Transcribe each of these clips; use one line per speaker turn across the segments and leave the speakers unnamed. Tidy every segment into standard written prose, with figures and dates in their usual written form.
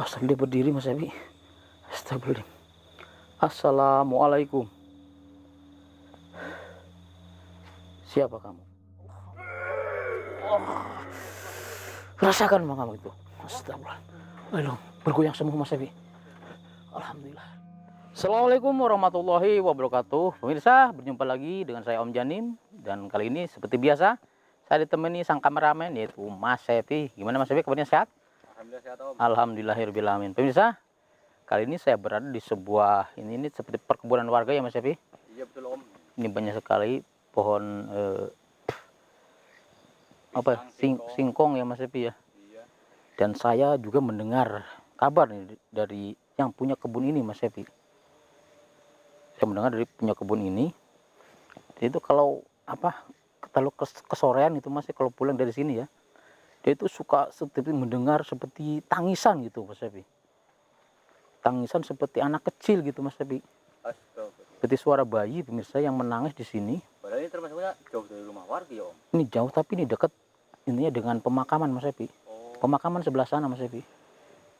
sambil berdiri Mas Ebi. Astagfirullah. Assalamualaikum. Siapa kamu? Rasakan bang kamu itu. Astagfirullah. Ayo, bergoyang semua Mas Ebi. Alhamdulillah. Assalamualaikum warahmatullahi wabarakatuh. Pemirsa, berjumpa lagi dengan saya Om Janim. Dan kali ini seperti biasa, saya ditemani sang kameramen yaitu Mas Ebi. Gimana Mas Ebi, kabarnya sehat?
Alhamdulillah sehat Om.
Alhamdulillahirrahmanirrahim. Pemirsa, kali ini saya berada di sebuah ini seperti perkebunan warga ya Mas Ebi.
Iya betul Om.
Ini banyak sekali pohon singkong ya Mas Ebi ya.
Iya.
Dan saya juga mendengar kabar nih dari yang punya kebun ini Mas Ebi. Saya mendengar dari punya kebun ini, itu kalau kesorean itu Mas, kalau pulang dari sini ya, dia itu suka seperti mendengar seperti tangisan gitu Mas Ebi. Tangisan seperti anak kecil gitu Mas Ebi.
Astagfirullah.
Seperti suara bayi pemirsa yang menangis di sini.
Padahal ini termasuknya jauh dari rumah warga ya Om.
Ini jauh tapi ini dekat ininya dengan pemakaman Mas Ebi.
Oh.
Pemakaman sebelah sana Mas Ebi.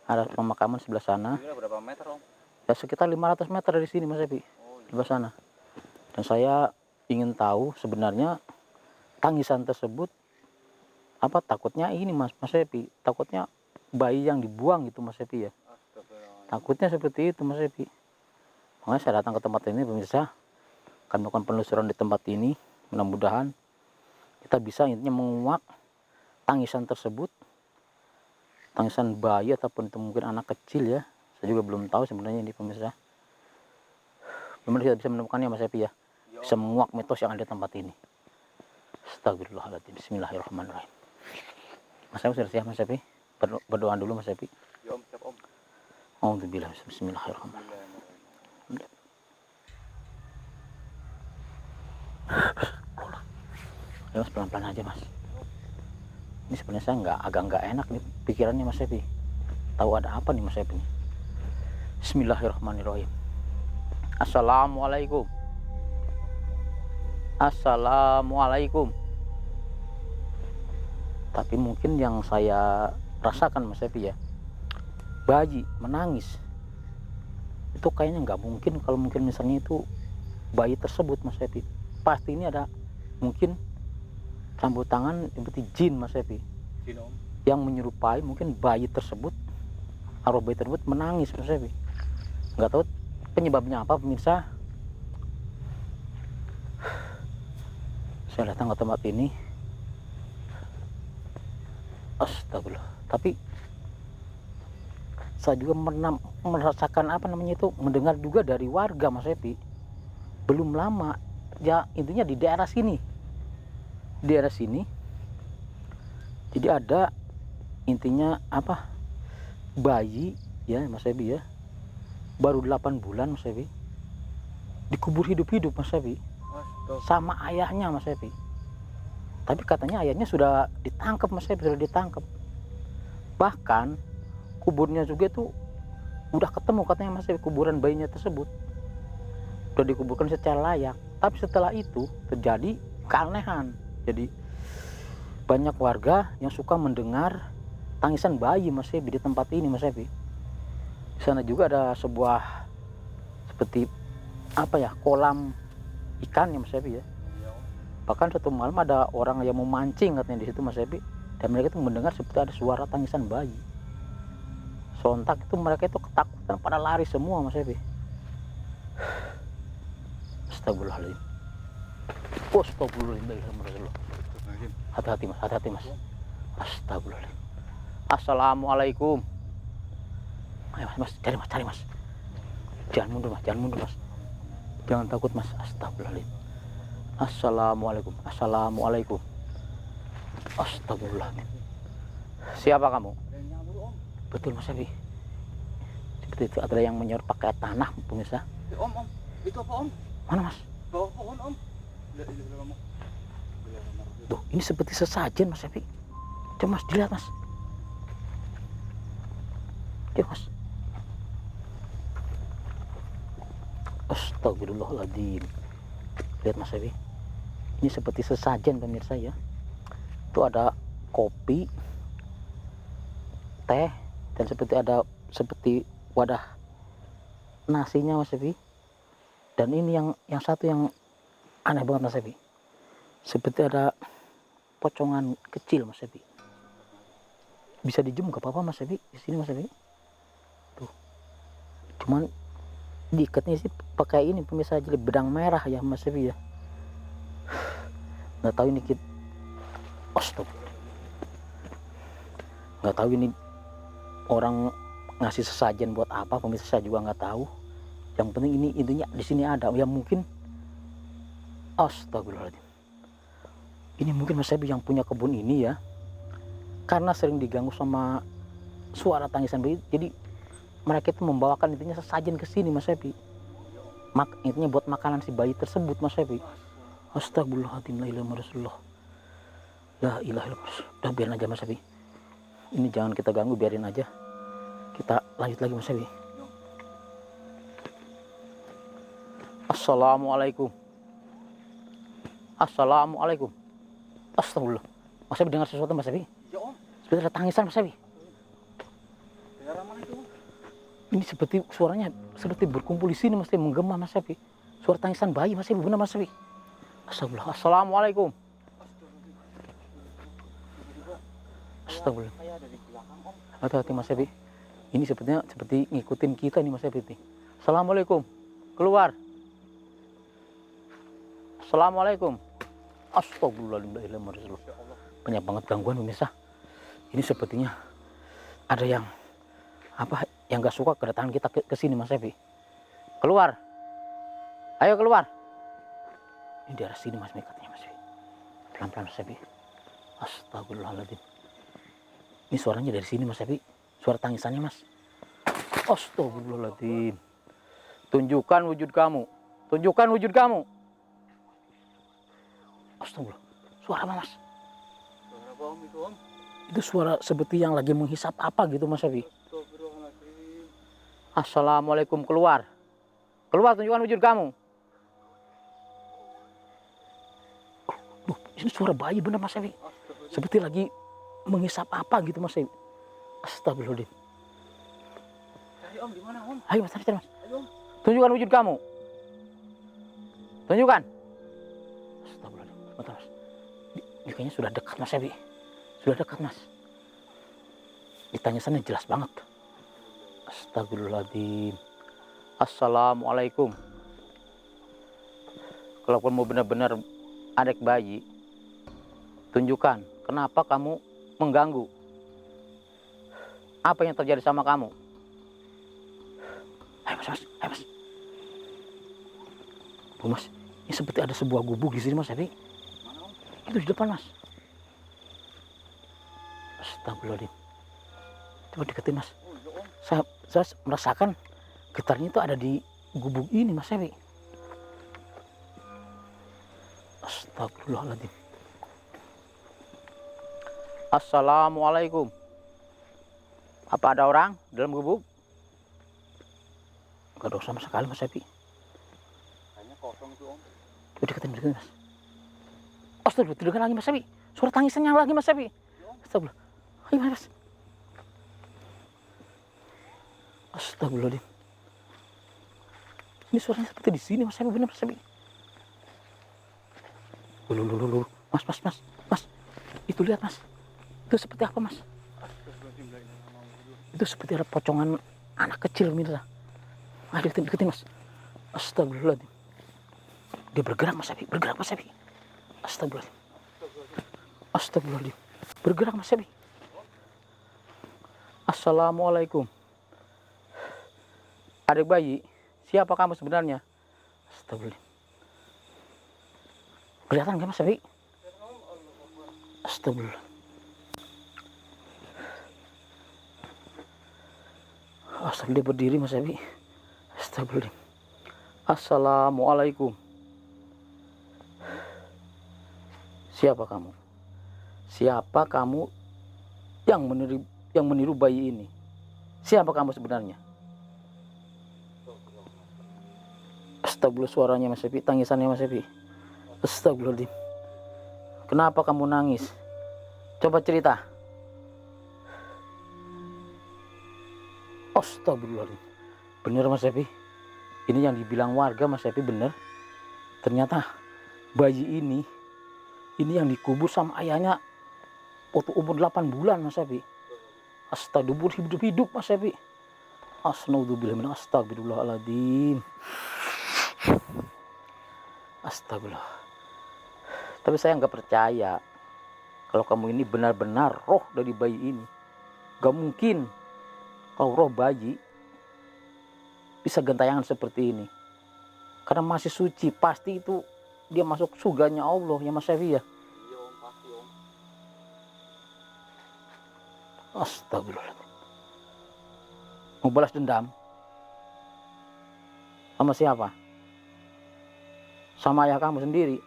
Ada pemakaman sebelah sana.
Kira berapa meter Om?
Ya sekitar 500 meter dari sini Mas Ebi.
Oh, iya.
Sebelah sana. Dan saya ingin tahu sebenarnya tangisan tersebut apa, takutnya ini Mas Ebi, takutnya bayi yang dibuang gitu Mas Ebi ya.
Astagfirullah.
Takutnya seperti itu Mas Ebi. Makanya saya datang ke tempat ini pemirsa, akan melakukan penelusuran di tempat ini. Mudah-mudahan kita bisa intinya menguak tangisan tersebut, tangisan bayi ataupun itu mungkin anak kecil ya. Saya juga belum tahu sebenarnya ini pemirsa. Benar kita bisa menemukannya Mas Ebi ya. Bisa menguak mitos yang ada di tempat ini. Astagfirullahaladzim. Bismillahirrahmanirrahim. Mas Ebi sudah siap Mas Ebi? Berdoa dulu Mas Ebi.
Ya Om, siap Om.
Alhamdulillah. Bismillahirrahmanirrahim. Ya Mas, pelan-pelan aja Mas. Ini sebenarnya saya agak nggak enak nih pikirannya Mas Ebi. Tahu ada apa nih Mas Ebi? Bismillahirrahmanirrahim. Assalamualaikum. Assalamualaikum. Tapi mungkin yang saya rasakan Mas Ebi ya, bayi menangis itu kayaknya nggak mungkin. Kalau mungkin misalnya itu bayi tersebut Mas Ebi, pasti ini ada mungkin campur tangan seperti jin Mas Ebi.
Jin Om.
Yang menyerupai mungkin bayi tersebut, arwah bayi tersebut menangis Mas Ebi. Nggak tahu penyebabnya apa pemirsa. Saya datang ke tempat ini, astagfirullah. Tapi saya juga merasakan mendengar juga dari warga Mas Ebi. Belum lama ya, intinya di daerah sini. Jadi ada intinya bayi ya Mas Ebi ya, baru 8 bulan Mas Ebi, dikubur hidup-hidup Mas Ebi sama ayahnya Mas Ebi. Tapi katanya ayahnya sudah ditangkap Mas Ebi, sudah ditangkap. Bahkan kuburnya juga tuh udah ketemu katanya Mas Ebi, kuburan bayinya tersebut sudah dikuburkan secara layak. Tapi setelah itu terjadi keanehan. Jadi banyak warga yang suka mendengar tangisan bayi Mas Ebi di tempat ini Mas Ebi. Di sana juga ada sebuah seperti kolam ikan ya Mas Ebi ya. Bahkan satu malam ada orang yang mau mancing katanya di situ Mas Ebi, dan mereka itu mendengar seperti ada suara tangisan bayi. Sontak itu mereka itu ketakutan, pada lari semua Mas Ebi. Astagfirullahaladzim. Astagfirullahaladzim. Hati-hati Mas, hati-hati Mas. Astagfirullahaladzim. Assalamualaikum. Ayo Mas, cari Mas. Jangan mundur Mas. Jangan takut Mas. Astagfirullahaladzim. Assalamualaikum. Astagfirullahaladzim. Siapa kamu? Betul Mas Ebi. Seperti itu ada yang menyor pakai tanah pemirsa.
Om, itu apa Om?
Mana Mas?
Bawah pohon Om.
Tuh, ini seperti sesajen Mas Ebi. Coba Mas dilihat Mas. Coba Mas. Astagfirullahaladzim. Lihat Mas Ebi. Ini seperti sesajen pemirsa ya. Itu ada kopi, teh, dan seperti ada seperti wadah nasinya Mas Evi. Dan ini yang satu yang aneh banget Mas Evi. Seperti ada pocongan kecil Mas Evi. Bisa dijum gak apa-apa Mas Evi di sini Mas Evi. Tuh. Cuman diikatnya sih pakai ini pemirsa jadi benang merah ya Mas Evi ya. Nggak tahu ini stop. Nggak tahu ini orang ngasih sesajen buat apa pemirsa, saya juga nggak tahu. Yang penting ini intinya di sini ada yang mungkin astagfirullahaladzim. Ini mungkin Mas Evi yang punya kebun ini ya, karena sering diganggu sama suara tangisan bayi, jadi mereka itu membawakan intinya sesajen ke sini Mas Evi. Intinya buat makanan si bayi tersebut Mas Evi. Astagfirullahaladzim, la ilaha illallah Rasulullah. La ilaha illallah. Udah biarin aja Mas Evi. Ini jangan kita ganggu, biarin aja. Kita lanjut lagi Mas Evi. Assalamualaikum. Assalamualaikum. Astagfirullah. Mas Evi dengar sesuatu Mas Evi?
Ya Om.
Seperti ada tangisan Mas Evi.
Daerah mana itu Om?
Ini seperti suaranya seperti berkumpul di sini Mas Evi, menggema Mas Evi. Suara tangisan bayi Mas Evi, benar Mas Evi. Astagfirullah. Assalamualaikum. Astagfirullah.
Kayak ada di belakang Om.
Hati-hati Mas Evi. Ini sepertinya seperti ngikutin kita nih Mas Evi. Assalamualaikum. Keluar. Assalamualaikum. Astagfirullahaladzim. Banyak banget gangguan pemirsa. Ini sepertinya ada yang yang gak suka kedatangan kita ke sini Mas Evi. Keluar. Ayo keluar. Ini daerah sini Mas katanya Mas Evi. Pelan-pelan Mas Evi. Astagfirullahaladzim. Ini suaranya dari sini Mas Evi. Suara tangisannya Mas. Astagfirullahaladzim. Tunjukkan wujud kamu. Tunjukkan wujud kamu. Astagfirullah. Suara apa Mas?
Suara apa Om itu Om?
Itu suara seperti yang lagi menghisap apa gitu Mas Evi.
Astagfirullahaladzim.
Assalamualaikum, keluar. Keluar, tunjukkan wujud kamu. Ini suara bayi bener Mas Evi. Seperti lagi menghisap apa gitu Mas Evi. Astagfirullahaladzim.
Cari Om, di mana Om?
Ayo Mas, cari Mas.
Ayo Om.
Tunjukkan wujud kamu. Tunjukkan. Astagfirullahaladzim. Bentar Mas. Ini kayaknya sudah dekat Mas Evi. Sudah dekat Mas. Ditanyasannya jelas banget. Astagfirullahaladzim. Assalamualaikum. Kalau kamu benar-benar adik bayi, tunjukkan kenapa kamu mengganggu. Apa yang terjadi sama kamu? Ayo Mas, ayo Mas. Oh Mas, ini seperti ada sebuah gubuk di sini Mas Evi.
Mana Om?
Itu di depan Mas. Astagfirullahaladzim. Coba deketin Mas.
Oh iya Om.
Saya merasakan getarnya itu ada di gubuk ini Mas Evi. Astagfirullahaladzim. Assalamualaikum. Apa ada orang dalam gubuk? Gak ada sama sekali Mas Evi.
Kayaknya kosong itu Om.
Coba deketin Mas. Astagfirullah, tidak lagi Mas Evi. Suara tangisannya lagi Mas Evi. Astagfirullah. Ayo Mas. Astagfirullahaladzim. Ini suaranya seperti di sini Mas Evi, benar Mas Evi. Lulu. Mas. Itu lihat Mas. Itu seperti apa Mas? Itu seperti ada pocongan anak kecil mirsa. Ayo deketin Mas. Astagfirullahaladzim. Dia bergerak Mas Evi, Astagfirullahaladzim. Bergerak Mas Evi. Assalamualaikum. Adik bayi, siapa kamu sebenarnya? Astagfirullah. Kelihatan gak Mas Evi? Astagfirullah. Astagfirullah, dia berdiri Mas Evi. Astagfirullah. Assalamualaikum. Siapa kamu? Siapa kamu yang meniru bayi ini? Siapa kamu sebenarnya? Astagfirullah, suaranya Mas Evi, tangisannya Mas Evi. Astagfirullahaladzim. Kenapa kamu nangis? Coba cerita. Astagfirullahaladzim. Bener Mas Epi. Ini yang dibilang warga Mas Epi bener. Ternyata bayi ini yang dikubur sama ayahnya waktu umur 8 bulan Mas Epi. Astagfirullah, hidup Mas Epi. Astagfirullahaladzim. Astagfirullah. Tapi saya nggak percaya kalau kamu ini benar-benar roh dari bayi ini. Gak mungkin kalau roh bayi bisa gentayangan seperti ini. Karena masih suci, pasti itu dia masuk surganya Allah ya Mas Evi ya.
Iya om, pasti om.
Astagfirullahaladzim. Mau balas dendam? Sama siapa? Sama ayah kamu sendiri.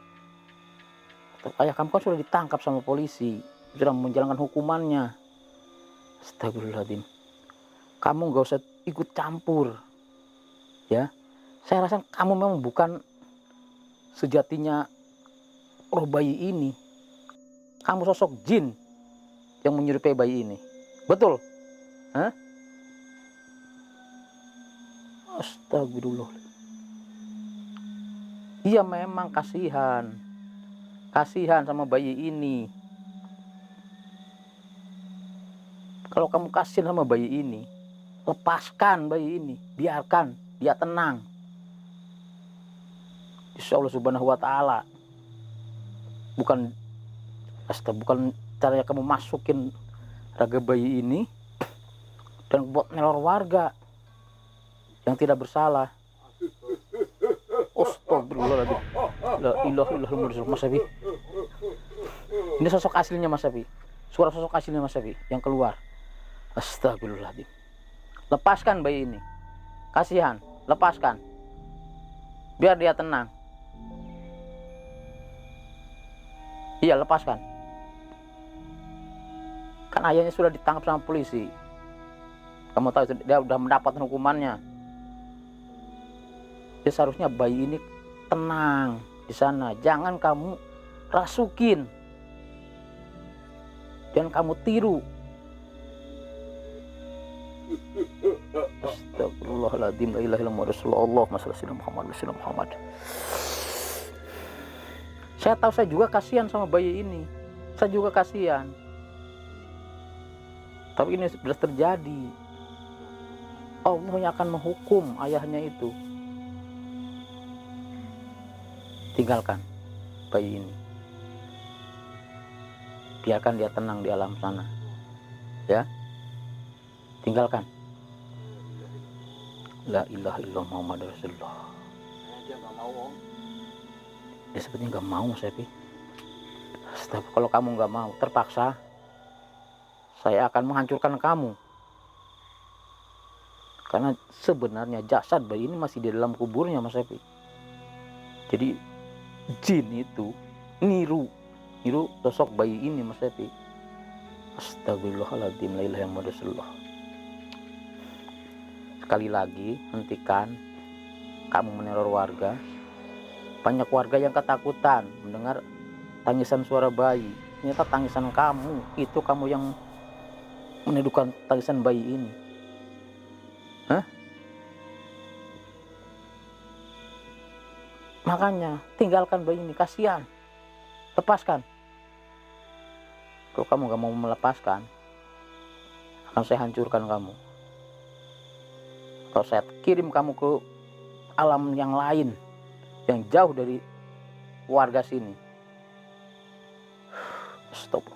Ayah kamu kan sudah ditangkap sama polisi, sudah menjalankan hukumannya. Astagfirullahaladzim. Kamu gak usah ikut campur. Ya, saya rasa kamu memang bukan sejatinya roh bayi ini. Kamu sosok jin yang menyerupai bayi ini. Betul? Hah? Astagfirullah. Iya memang kasihan sama bayi ini. Kalau kamu kasihan sama bayi ini, lepaskan bayi ini, biarkan dia tenang. Insya Allah Subhanahu wa Ta'ala. Bukan caranya kamu masukin raga bayi ini dan buat nelor warga yang tidak bersalah. Astagfirullahaladzim. La ilaha illallah Mas Evi. Ini sosok aslinya Mas Evi. Suara sosok aslinya Mas Evi yang keluar. Astagfirullahaladzim. Lepaskan bayi ini. Kasihan, lepaskan. Biar dia tenang. Iya, lepaskan. Kan ayahnya sudah ditangkap sama polisi. Kamu tahu dia sudah mendapat hukumannya. Jadi seharusnya bayi ini tenang di sana. Jangan kamu rasukin. Jangan kamu tiru. Astagfirullahaladzim. La ilaha illallah Rasulullah Muhammad. Saya tahu, saya juga kasihan sama bayi ini. Saya juga kasihan. Tapi ini sudah terjadi. Allah yang akan menghukum ayahnya itu. Tinggalkan bayi ini. Biarkan dia tenang di alam sana. Ya. Tinggalkan. La ilaha illallah Muhammad Rasulullah.
Dia nggak mau om.
Dia sepertinya nggak mau Mas Evi. Kalau kamu nggak mau, terpaksa saya akan menghancurkan kamu. Karena sebenarnya jasad bayi ini masih di dalam kuburnya Mas Evi. Jadi jin itu niru sosok bayi ini Mas Evi. Astagfirullahaladzim. La ilaha illallah Rasulullah. Sekali lagi, hentikan kamu meneror warga. Banyak warga yang ketakutan mendengar tangisan suara bayi. Ternyata tangisan kamu, itu kamu yang menirukan tangisan bayi ini. Hah? Makanya tinggalkan bayi ini, kasihan. Lepaskan. Kalau kamu gak mau melepaskan, akan saya hancurkan kamu. Kalau saya kirim kamu ke alam yang lain, yang jauh dari warga sini. Stop.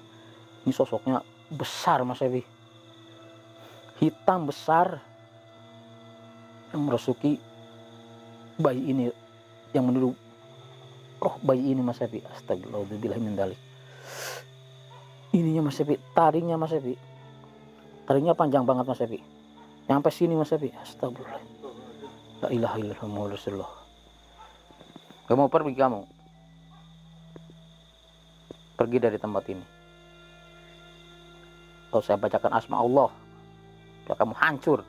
Ini sosoknya besar Mas Evi. Hitam besar yang merasuki bayi ini, yang meniru roh bayi ini Mas Evi. Astagfirullahaladzim min dzalik. Ininya Mas Evi, taringnya Mas Evi. Taringnya panjang banget Mas Evi. Nyampe sini Mas Evi. Astagfirullah. La ilaha illallah Rasulullah. Gak mau pergi kamu. Pergi dari tempat ini. Kalau saya bacakan asma Allah, biar kamu hancur.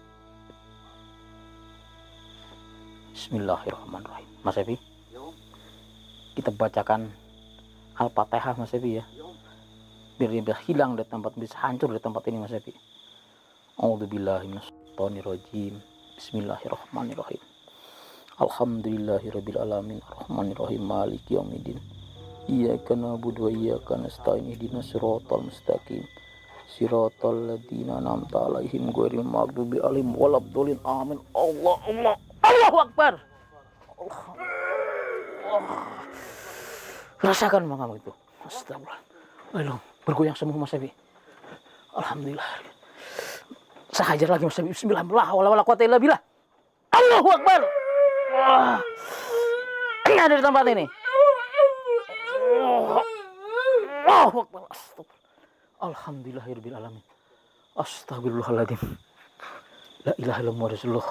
Bismillahirrahmanirrahim. Mas Evi, kita bacakan Al-Fatihah Mas Evi ya. Biar dia bisa hilang dari tempat, bisa hancur dari tempat ini Mas Evi. A'udzubillahi minasyaitonir rajim. minasyaitonirrajim. Bismillahirrahmanirrahim. Alhamdulillahirabbil alamin arrahmanirrahim maliki yaumiddin. Iyyaka na'budu wa iyyaka nasta'in ihdinas siratal mustaqim. Siratal ladzina an'amta 'alaihim ghairil maghdubi 'alaihim waladdallin. Amin. Allahu Akbar. Allah. Rasakan kamu itu. Astagfirullah. Ayo, bergoyang semua Mas Ebi. Alhamdulillah. Saya hajar lagi Mas Ebi. Bismillah. Wala quwata illa billah. Allahu Akbar. Wah. Ini ada di tempat ini. Allahu Akbar. Astagfirullah. Alhamdulillahirabbil alamin. Astagfirullahaladzim. La ilaha illallah Rasulullah.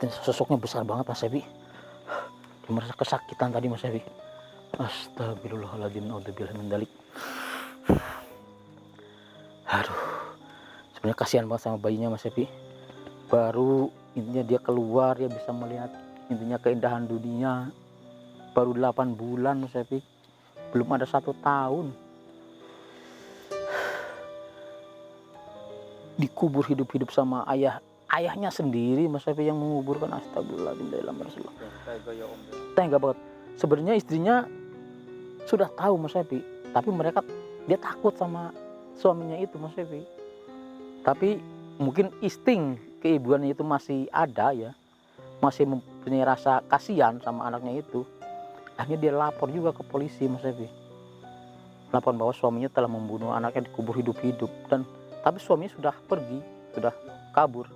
Dan sosoknya besar banget Mas Ebi. Merasa kesakitan tadi Mas Ebi. Astagfirullahaladzim. Naudzubillah min dzalik. Aduh. Sebenarnya kasihan banget sama bayinya Mas Ebi. Baru intinya dia keluar, dia bisa melihat intinya keindahan dunia. Baru 8 bulan Mas Ebi. Belum ada 1 tahun. Dikubur hidup-hidup sama ayahnya sendiri Mas Ebi yang menguburkan. Astagfirullahaladzim. Tega banget. Sebenarnya istrinya sudah tahu Mas Ebi, tapi dia takut sama suaminya itu Mas Ebi. Tapi mungkin insting keibuannya itu masih ada ya, masih mempunyai rasa kasihan sama anaknya itu. Akhirnya dia lapor juga ke polisi Mas Ebi. Lapor bahwa suaminya telah membunuh anaknya, dikubur hidup-hidup. Tapi suaminya sudah pergi, sudah kabur.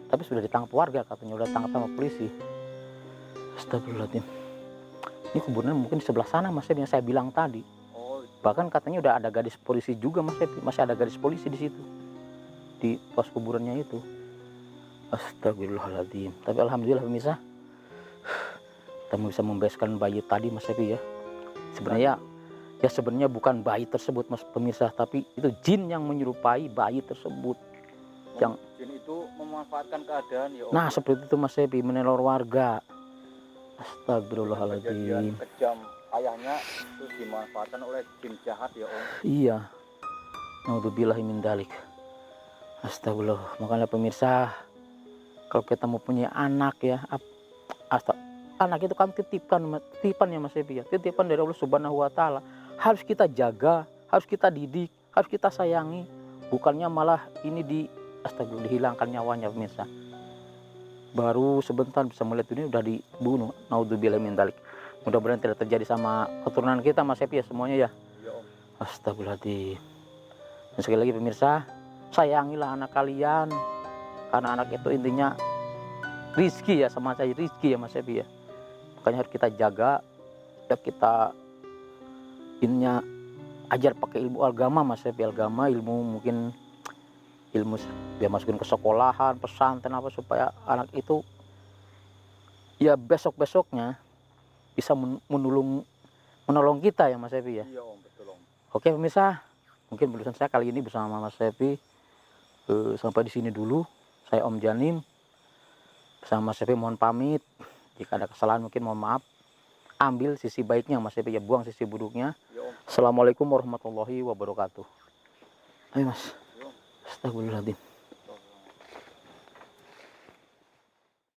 Tapi sudah ditangkap warga katanya, sudah ditangkap sama polisi. Astagfirullahaladzim. Ini kuburannya mungkin di sebelah sana Mas Ebi yang saya bilang tadi. Bahkan katanya udah ada gadis polisi juga Mas Ebi, masih ada gadis polisi di situ. Di pos kuburannya itu. Astagfirullahaladzim. Tapi alhamdulillah pemirsa, kita bisa membebaskan bayi tadi Mas Ebi ya. Sebenarnya bukan bayi tersebut Mas pemirsa, tapi itu jin yang menyerupai bayi tersebut. Yang
jin itu memanfaatkan keadaan ya Om.
Nah seperti itu Mas Ebi, meneror warga. Astagfirullahaladzim.
Kejadian kejam ayahnya itu dimanfaatkan oleh jin jahat ya Om.
Iya. Naudzubillahi min dzalik. Astagfirullah. Makanya pemirsa, kalau kita mau punya anak ya, anak itu kan titipan ya Mas Ebi ya, titipan dari Allah Subhanahu wa taala. Harus kita jaga, harus kita didik, harus kita sayangi. Bukannya malah ini astagfirullah, dihilangkan nyawanya pemirsa. Baru sebentar bisa melihat ini udah dibunuh. Naudzubillahi min dzalik. Mudah-mudahan tidak terjadi sama keturunan kita Mas Ebi ya semuanya ya.
Iya Om.
Astagfirullahaladzim. Dan sekali lagi pemirsa, sayangilah anak kalian. Karena anak itu intinya rizki ya, sama saya rizki ya Mas Ebi ya. Makanya harus kita jaga, ya kita intinya ajar pakai ilmu agama Mas Ebi. Agama, ilmu mungkin ilmu dia masukin ke sekolahan, pesantren apa, supaya anak itu ya besok-besoknya bisa menolong kita ya Mas Ebi ya.
Iya Om, betul Om.
Oke pemirsa, mungkin penulisan saya kali ini bersama Mas Ebi sampai di sini dulu. Saya Om Janim bersama Mas Ebi mohon pamit. Jika ada kesalahan mungkin mohon maaf. Ambil sisi baiknya Mas Ebi ya, buang sisi buruknya.
Iya Om.
Assalamualaikum warahmatullahi wabarakatuh. Ayo Mas.
Iya Om.
Astagfirullahaladzim.